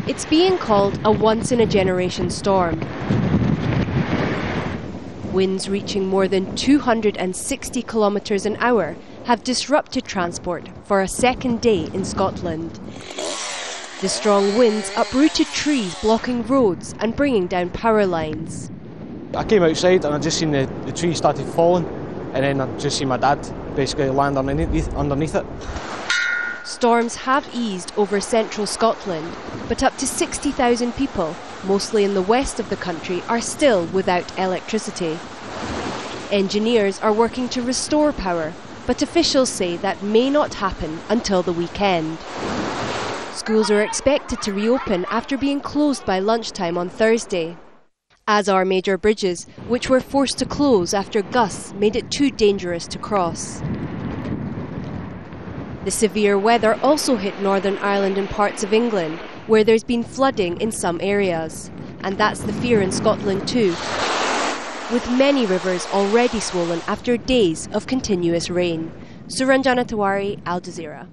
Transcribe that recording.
It's being called a once-in-a-generation storm. Winds reaching more than 260 kilometres an hour have disrupted transport for a second day in Scotland. The strong winds uprooted trees blocking roads and bringing down power lines. I came outside and I just seen the trees started falling, and then I just seen my dad basically land underneath it. Storms have eased over central Scotland, but up to 60,000 people, mostly in the west of the country, are still without electricity. Engineers are working to restore power, but officials say that may not happen until the weekend. Schools are expected to reopen after being closed by lunchtime on Thursday, as are major bridges, which were forced to close after gusts made it too dangerous to cross. The severe weather also hit Northern Ireland and parts of England, where there's been flooding in some areas. And that's the fear in Scotland too, with many rivers already swollen after days of continuous rain. Suranjana, Tewari, Al Jazeera.